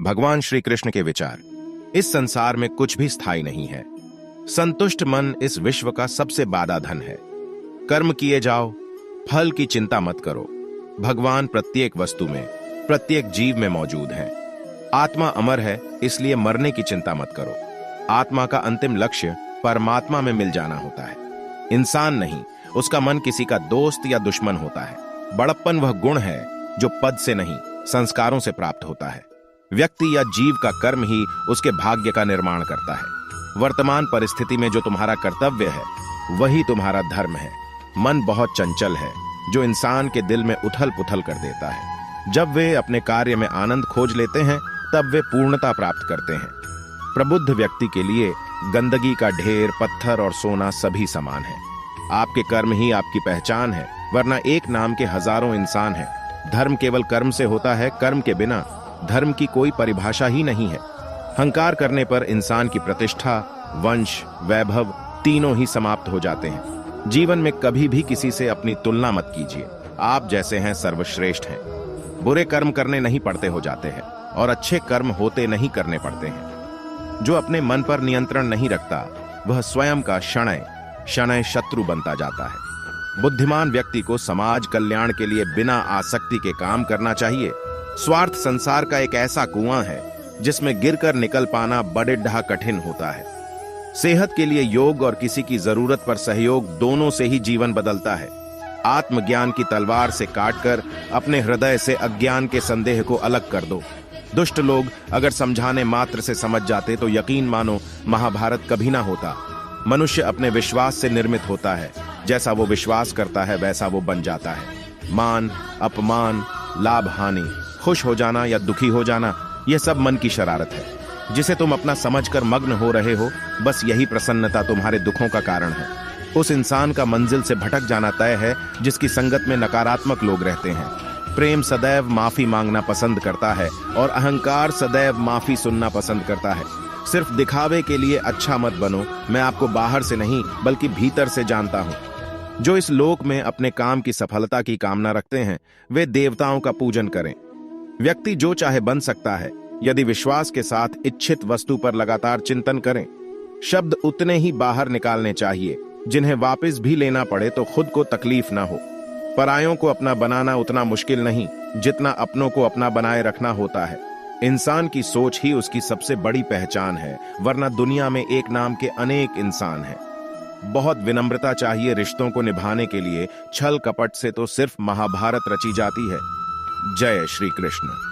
भगवान श्री कृष्ण के विचार। इस संसार में कुछ भी स्थायी नहीं है। संतुष्ट मन इस विश्व का सबसे बड़ा धन है। कर्म किए जाओ, फल की चिंता मत करो। भगवान प्रत्येक वस्तु में, प्रत्येक जीव में मौजूद हैं। आत्मा अमर है, इसलिए मरने की चिंता मत करो। आत्मा का अंतिम लक्ष्य परमात्मा में मिल जाना होता है, इंसान नहीं। उसका मन किसी का दोस्त या दुश्मन होता है। बड़प्पन वह गुण है जो पद से नहीं, संस्कारों से प्राप्त होता है। व्यक्ति या जीव का कर्म ही उसके भाग्य का निर्माण करता है। वर्तमान परिस्थिति में जो तुम्हारा कर्तव्य है वही तुम्हारा धर्म है। मन बहुत चंचल है, जो इंसान के दिल में उथल पुथल कर देता है। जब वे अपने कार्य में आनंद खोज लेते हैं तब वे पूर्णता प्राप्त करते हैं। प्रबुद्ध व्यक्ति के लिए गंदगी का ढेर, पत्थर और सोना सभी समान है। आपके कर्म ही आपकी पहचान है, वरना एक नाम के हजारों इंसान हैं। धर्म केवल कर्म से होता है, कर्म के बिना धर्म की कोई परिभाषा ही नहीं है। हंकार करने पर इंसान की प्रतिष्ठा, वंश, वैभव तीनों ही समाप्त हो जाते हैं। जीवन में कभी भी किसी से अपनी तुलना मत कीजिए। आप जैसे हैं सर्वश्रेष्ठ हैं। बुरे कर्म करने नहीं पड़ते हो जाते हैं और अच्छे कर्म होते नहीं करने पड़ते हैं। जो अपने मन पर नियंत्रण नहीं रखता वह स्वयं का शनय शनय शत्रु बनता जाता है। बुद्धिमान व्यक्ति को समाज कल्याण के लिए बिना आसक्ति के काम करना चाहिए। स्वार्थ संसार का एक ऐसा कुआं है जिसमें गिरकर निकल पाना बड़े कठिन होता है। सेहत के लिए योग और किसी की जरूरत पर सहयोग, दोनों से ही जीवन बदलता है। आत्मज्ञान की तलवार से काटकर अपने हृदय से अज्ञान के संदेह को अलग कर दो। दुष्ट लोग अगर समझाने मात्र से समझ जाते तो यकीन मानो महाभारत कभी ना होता। मनुष्य अपने विश्वास से निर्मित होता है। जैसा वो विश्वास करता है वैसा वो बन जाता है। मान, अपमान, लाभ, हानि, खुश हो जाना या दुखी हो जाना, यह सब मन की शरारत है जिसे तुम अपना समझकर मग्न हो रहे हो। बस यही प्रसन्नता तुम्हारे दुखों का कारण है। उस इंसान का मंजिल से भटक जाना तय है जिसकी संगत में नकारात्मक लोग रहते हैं। प्रेम सदैव माफी मांगना पसंद करता है और अहंकार सदैव माफी सुनना पसंद करता है। सिर्फ दिखावे के लिए अच्छा मत बनो। मैं आपको बाहर से नहीं बल्कि भीतर से जानता हूं। जो इस लोक में अपने काम की सफलता की कामना रखते हैं वे देवताओं का पूजन करें। व्यक्ति जो चाहे बन सकता है यदि विश्वास के साथ इच्छित वस्तु पर लगातार चिंतन करें। शब्द उतने ही बाहर निकालने चाहिए जिन्हें वापस भी लेना पड़े तो खुद को तकलीफ ना हो। परायों को अपना बनाना उतना मुश्किल नहीं जितना अपनों को अपना बनाए रखना होता है। इंसान की सोच ही उसकी सबसे बड़ी पहचान है, वरना दुनिया में एक नाम के अनेक इंसान हैं। बहुत विनम्रता चाहिए रिश्तों को निभाने के लिए। छल कपट से तो सिर्फ महाभारत रची जाती है। जय श्री कृष्ण।